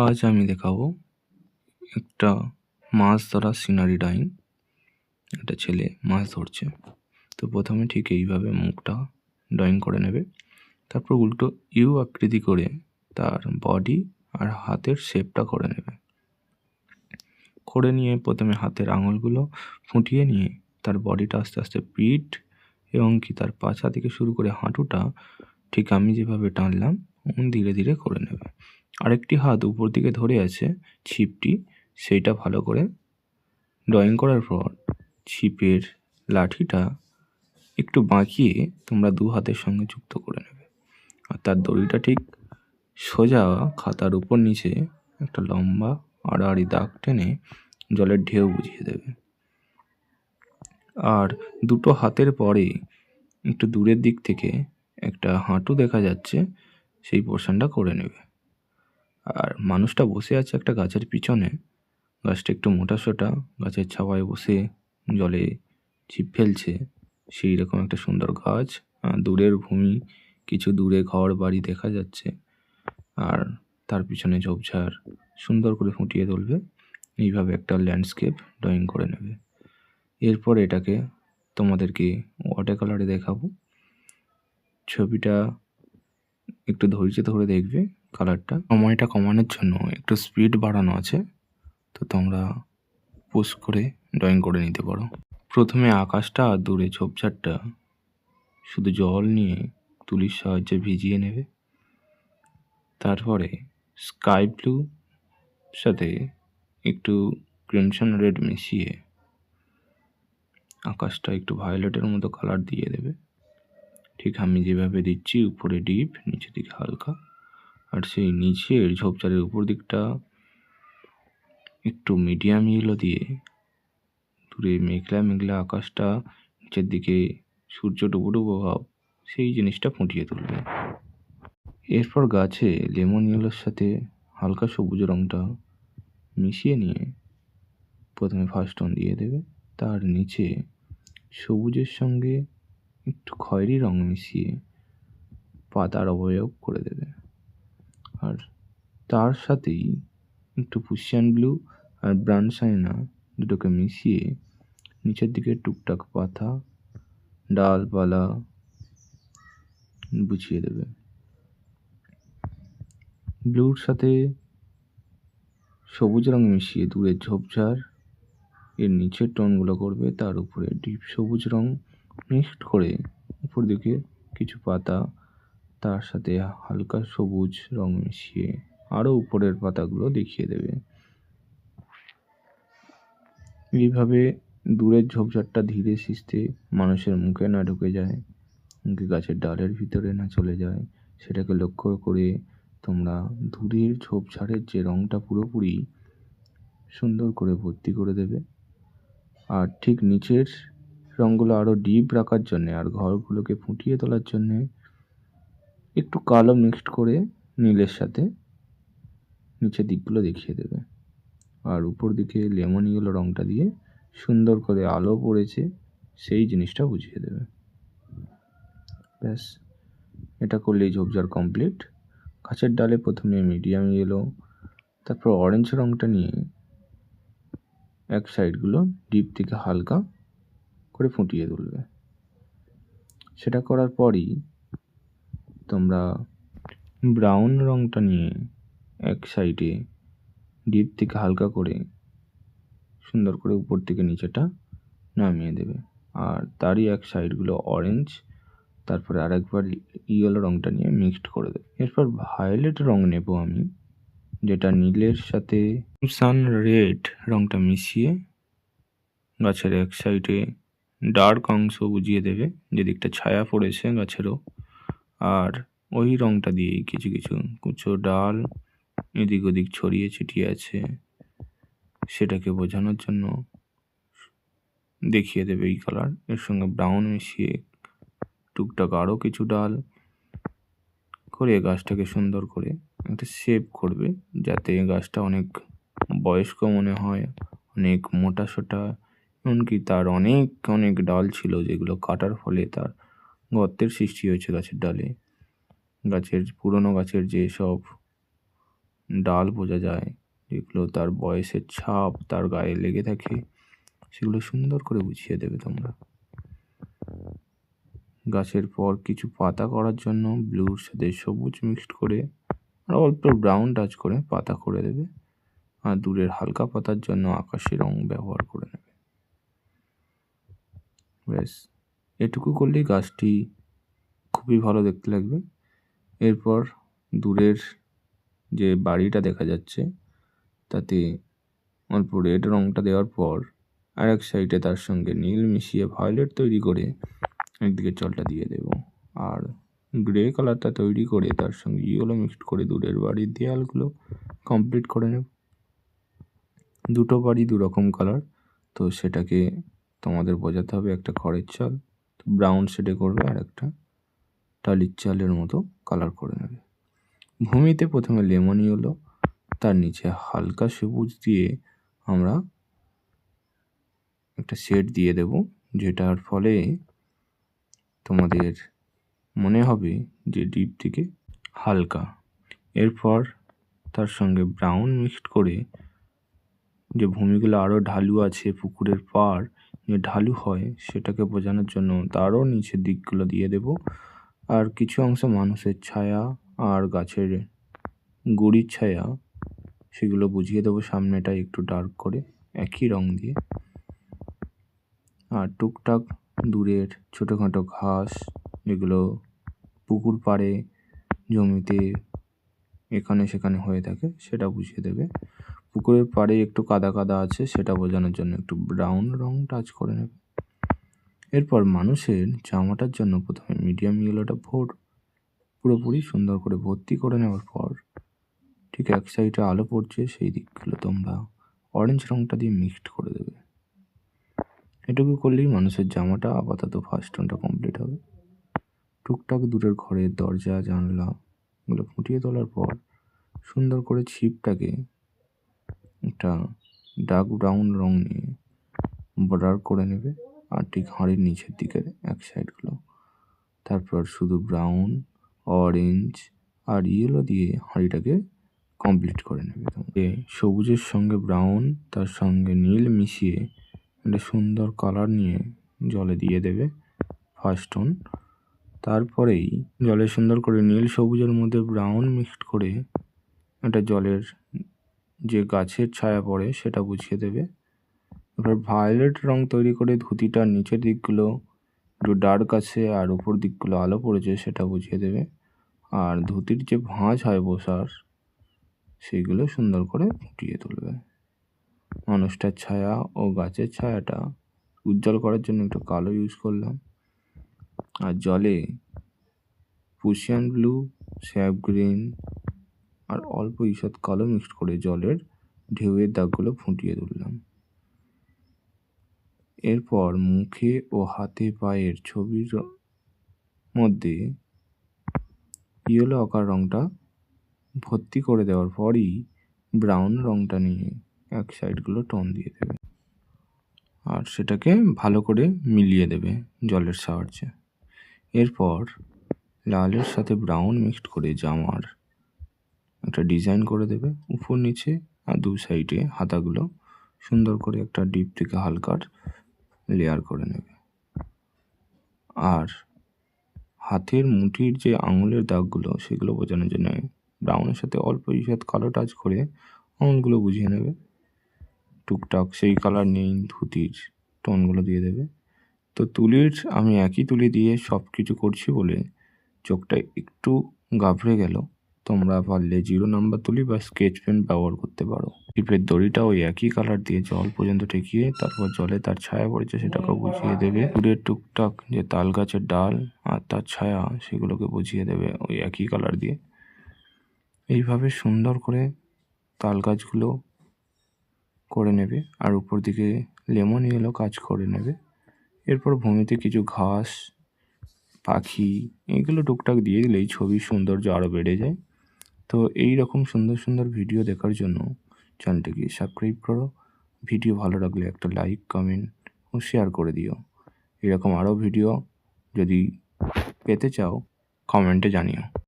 আজ আমি দেখাবো একটা মাছ ধরার সিনারি ড্রয়িং। একটা ছেলে মাছ ধরছে। তো প্রথমে ঠিক এইভাবে মুখটা ড্রয়িং করে নেবে। তারপর উল্টো ইউ আকৃতি করে তার বডি আর হাতের শেপটা করে নেবে। করে নিয়ে প্রথমে হাতের আঙুলগুলো ফুটিয়ে নিয়ে তার বডিটা আস্তে আস্তে পিঠ এবং কি তার পাছা থেকে শুরু করে হাঁটুটা ঠিক আমি যেভাবে টানলাম ধীরে ধীরে করে নেবে। আরেকটি হাত উপর দিকে ধরে আছে ছিপটি, সেইটা ভালো করে ড্রয়িং করার পর ছিপের লাঠিটা একটু বাঁকিয়ে তোমরা দু হাতের সঙ্গে যুক্ত করে নেবে। আর তার দড়িটা ঠিক সোজা খাতার উপর নিচে একটা লম্বা আড়াআড়ি দাগ টেনে জলের ঢেউ বুঝিয়ে দেবে। আর দুটো হাতের পরে একটু দূরের দিক থেকে একটা হাঁটু দেখা যাচ্ছে, সেই পোর্শনটা করে নেবে। আর মানুষটা বসে আছে একটা গাছের পিছনে। গাছটা একটু মোটাসোটা, গাছের ছাওয়ায় বসে জলে ছিপ ফেলছে। সেই রকম একটা সুন্দর গাছ, দূরের ভূমি, কিছু দূরে ঘর বাড়ি দেখা যাচ্ছে। আর তার পিছনে ঝোপঝাড় সুন্দর করে ফুটিয়ে তুলবে। এইভাবে একটা ল্যান্ডস্কেপ ড্রয়িং করে নেবে। এরপর এটাকে তোমাদেরকে ওয়াটার কালারে দেখাবো। ছবিটা একটু ধৈর্য ধরে দেখবে। কালারটা সময়টা কমানোর জন্য একটু স্পিড বাড়ানো আছে, তো তোমরা পুশ করে ড্রয়িং করে নিতে পারো। প্রথমে আকাশটা আর দূরে ঝোপঝাড়টা শুধু জল নিয়ে তুলির সাহায্যে ভিজিয়ে নেবে। তারপরে স্কাই ব্লু সাথে একটু ক্রিমসন রেড মিশিয়ে আকাশটা একটু ভায়োলেটের মতো কালার দিয়ে দেবে। ঠিক আমি যেভাবে দিচ্ছি, উপরে ডিপ, নিচের দিকে হালকা। আর সেই নিচের ঝোপঝাড়ের উপর দিকটা একটু মিডিয়াম ইয়েলো দিয়ে দূরে মেঘলা মেঘলা আকাশটা, নিচের দিকে সূর্য ডুবো ডুবো ভাব, সেই জিনিসটা ফুটিয়ে তুলবে। এরপর গাছে লেমন ইয়েলোর সাথে হালকা সবুজ রঙটা মিশিয়ে নিয়ে প্রথমে ফার্স্ট টোন দিয়ে দেবে। তার নিচে সবুজের সঙ্গে একটু খয়েরি রঙ মিশিয়ে পাতার অবয়ব করে দেবে। আর তার সাথেই একটু পুশিয়ান ব্লু আর ব্রাউন সাইনা দুটোকে মিশিয়ে নিচের দিকে টুকটাক পাতা, ডালপালা বুঝিয়ে দেবে। ব্লুর সাথে সবুজ রঙ মিশিয়ে দূরের ঝোপঝাড় এর নিচের টোনগুলো করবে। তার উপরে ডিপ সবুজ রঙ মিক্সড করে উপর দিকে কিছু পাতা, তার সাথে হালকা সবুজ রঙ মিশিয়ে আরও উপরের পাতাগুলো দেখিয়ে দেবে। এইভাবে দূরের ঝোপঝাড়টা ধীরে সিস্তে মানুষের মুখে না ঢুকে যায়, মুখে গাছের ডালের ভিতরে না চলে যায়, সেটাকে লক্ষ্য করে তোমরা দূরের ঝোপঝাড়ের যে রঙটা পুরোপুরি সুন্দর করে ভর্তি করে দেবে। আর ঠিক নিচের রঙগুলো আরও ডিপ রাখার জন্যে আর ঘরগুলোকে ফুটিয়ে তোলার জন্যে একটু কালো মিক্সড করে নীলের সাথে নিচের দিকগুলো দেখিয়ে দেবে। আর উপর দিকে লেমন ইয়েলো রঙটা দিয়ে সুন্দর করে আলো পড়েছে সেই জিনিসটা বুঝিয়ে দেবে। ব্যাস, এটা করলেই ঝোপঝাড় কমপ্লিট। গাছের ডালে প্রথমে মিডিয়াম ইয়েলো, তারপর অরেঞ্জ রঙটা নিয়ে এক সাইডগুলো ডিপ থেকে হালকা করে ফুটিয়ে তুলবে। সেটা করার পরই তোমরা ব্রাউন রঙটা নিয়ে এক সাইডে ডিপ থেকে হালকা করে সুন্দর করে উপর থেকে নিচেটা নামিয়ে দেবে। আর তারই এক সাইডগুলো অরেঞ্জ, তারপরে আরেকবার ইয়েলো রঙটা নিয়ে মিক্সড করে দেবে। এরপর ভায়োলেট রঙ নেব আমি, যেটা নীলের সাথে সান রেড রঙটা মিশিয়ে গাছের এক সাইডে ডার্ক অংশ বুঝিয়ে দেবে, যেদিকটা ছায়া পড়েছে গাছেরও। আর ওই রঙটা দিয়েই কিছু কিছু কুচো ডাল এদিক ওদিক ছড়িয়ে ছিটিয়ে আছে, সেটাকে বোঝানোর জন্য দেখিয়ে দেবে এই কালার। এর সঙ্গে ব্রাউন মিশিয়ে টুকটাক আরও কিছু ডাল করে গাছটাকে সুন্দর করে একটা শেপ করবে, যাতে গাছটা অনেক বয়স্ক মনে হয়, অনেক মোটাসোটা। এমনকি তার অনেক অনেক ডাল ছিল যেগুলো কাটার ফলে তার গর্তের সৃষ্টি হয়েছে গাছের ডালে। গাছের পুরনো গাছের যে সব ডাল বোঝা যায়, যেগুলো তার বয়সের ছাপ তার গায়ে লেগে থাকে, সেগুলো সুন্দর করে বুঝিয়ে দেবে তোমরা। গাছের পর কিছু পাতা করার জন্য ব্লুর সাথে সবুজ মিক্সড করে আর অল্প ব্রাউন টাচ করে পাতা করে দেবে। আর দূরের হালকা পাতার জন্য আকাশি রং ব্যবহার করে নেবে। ব্যাস, এটুকু করলেই গাছটি খুবই ভালো দেখতে লাগবে। এরপর দূরের যে বাড়িটা দেখা যাচ্ছে তাতে অল্প রেড রংটা দেওয়ার পর আর এক সাইডে তার সঙ্গে নীল মিশিয়ে ভায়োলেট তৈরি করে একদিকে জলটা দিয়ে দেব। আর গ্রে কালারটা তৈরি করে তার সঙ্গে ইয়েলো মিক্সড করে দূরের বাড়ির দেয়ালগুলো কমপ্লিট করে নেব। দুটো বাড়ি দুরকম কালার, তো সেটাকে তোমাদের বোঝাতে হবে। একটা খড়ের চাল তো ব্রাউন শেডে করবে, আর একটা টালির চালের মতো কালার করে নেবে। ভূমিতে প্রথমে লেমন ইয়েলো, তার নিচে হালকা সবুজ দিয়ে আমরা একটা শেড দিয়ে দেব, যেটার ফলে তোমাদের মনে হবে যে ডিপ থেকে হালকা। এরপর তার সঙ্গে ব্রাউন মিক্সড করে যে ভূমিগুলো আরও ঢালু আছে, পুকুরের পাড় যে ঢালু হয় সেটাকে বোঝানোর জন্য তারও নিচের দিকগুলো দিয়ে দেব। আর কিছু অংশ মানুষের ছায়া আর গাছের গুড়ির ছায়া, সেগুলো বুঝিয়ে দেবো সামনেটা একটু ডার্ক করে একই রং দিয়ে। আর টুকটাক দূরের ছোটোখাটো ঘাস যেগুলো পুকুর পাড়ে জমিতে এখানে সেখানে হয়ে থাকে সেটা বুঝিয়ে দেবে। পুকুরের পাড়ে একটু কাদা কাদা আছে, সেটা বোঝানোর জন্য একটু ব্রাউন রং টাচ করে নেবে। এরপর মানুষের জামাটার জন্য প্রথমে মিডিয়াম ইয়েলোটা পুরোপুরি সুন্দর করে ভর্তি করে নেওয়ার পর ঠিক এক সাইডে আলো পড়ছে সেই দিকগুলো তোমরা অরেঞ্জ রংটা দিয়ে মিক্সড করে দেবে। এটুকু করলেই মানুষের জামাটা আপাতত ফার্স্ট টোনটা কমপ্লিট হবে। টুকটাক দূরের ঘরের দরজা জানলা এগুলো ফুটিয়ে তোলার পর সুন্দর করে ছিপটাকে একটা ডার্ক ব্রাউন রং নিয়ে বর্ডার করে নেবে। আর ঠিক হাঁড়ির নিচের দিকের এক সাইডগুলো, তারপর শুধু ব্রাউন, অরেঞ্জ আর ইয়েলো দিয়ে হাঁড়িটাকে কমপ্লিট করে নেবে। তোমাকে সবুজের সঙ্গে ব্রাউন তার সঙ্গে নীল মিশিয়ে একটা সুন্দর কালার নিয়ে জলে দিয়ে দেবে ফার্স্ট টোন। তারপরেই জলে সুন্দর করে নীল সবুজের মধ্যে ব্রাউন মিক্সড করে একটা জলের যে গাছের ছায়া পড়ে সেটা বুঝিয়ে দেবে। এবার ভায়োলেট রং তৈরি করে ধুতিটার নিচের দিকগুলো একটু ডার্ক আছে আর উপর দিকগুলো আলো পড়েছে সেটা বুঝিয়ে দেবে। আর ধুতির যে ভাঁজ হয় বসার, সেইগুলো সুন্দর করে ফুটিয়ে তুলবে। মানুষটার ছায়া ও গাছের ছায়াটা উজ্জ্বল করার জন্য একটু কালো ইউজ করলাম। আর জলে পুশিয়ান ব্লু, স্যাপ গ্রিন আর অল্প ঈষৎ কালো মিক্সড করে জলের ঢেউয়ের দাগগুলো ফুটিয়ে তুললাম। এরপর মুখে ও হাতে পায়ের ছবির মধ্যে ইয়েলো আকার রংটা ভর্তি করে দেওয়ার পরই ব্রাউন রংটা নিয়ে এক সাইডগুলো টোন দিয়ে দেবে আর সেটাকে ভালো করে মিলিয়ে দেবে জলের সাহায্যে। এরপর লালের সাথে ব্রাউন মিক্সড করে জামার একটা ডিজাইন করে দেবে উপর নিচে আর দু সাইডে হাতাগুলো সুন্দর করে একটা ডিপ থেকে হালকার লেয়ার করে নেবে। আর হাতের মুঠির যে আঙুলের দাগগুলো সেগুলো বোঝানোর জন্য ব্রাউনের সাথে অল্প ঈষৎ কালো টাচ করে আঙুলগুলো বুঝিয়ে নেবে। টুকটাক সেই কালার নিয়েই ধুতির টোনগুলো দিয়ে দেবে। তো তুলির আমি একই তুলি দিয়ে সব কিছু করছি বলে চোখটা একটু গাভরে গেল। তোমরা পারলে 0 নাম্বার তুলি বা স্কেচ পেন ব্যবহার করতে পারো। টিপের দড়িটা ওই একই কালার দিয়ে জল পর্যন্ত ঠেকিয়ে তারপর জলে তার ছায়া পড়েছে সেটাকেও বুঝিয়ে দেবে। দূরের টুকটাক যে তাল গাছের ডাল আর তার ছায়া সেগুলোকে বুঝিয়ে দেবে ওই একই কালার দিয়ে। এইভাবে সুন্দর করে তাল গাছগুলো করে নেবে আর উপর দিকে লেমন ইয়েলো কাজ করে নেবে। এরপর ভূমিতে কিছু ঘাস, পাখি এগুলো টুকটাক দিয়ে দিলেই ছবির সৌন্দর্য আরও বেড়ে যায়। তো এই রকম সুন্দর সুন্দর ভিডিও দেখার জন্য চ্যানেলটিকে সাবস্ক্রাইব করো। ভিডিও ভালো লাগলে একটা লাইক, কমেন্ট ও শেয়ার করে দিও। এরকম আরও ভিডিও যদি পেতে চাও কমেন্টে জানিও।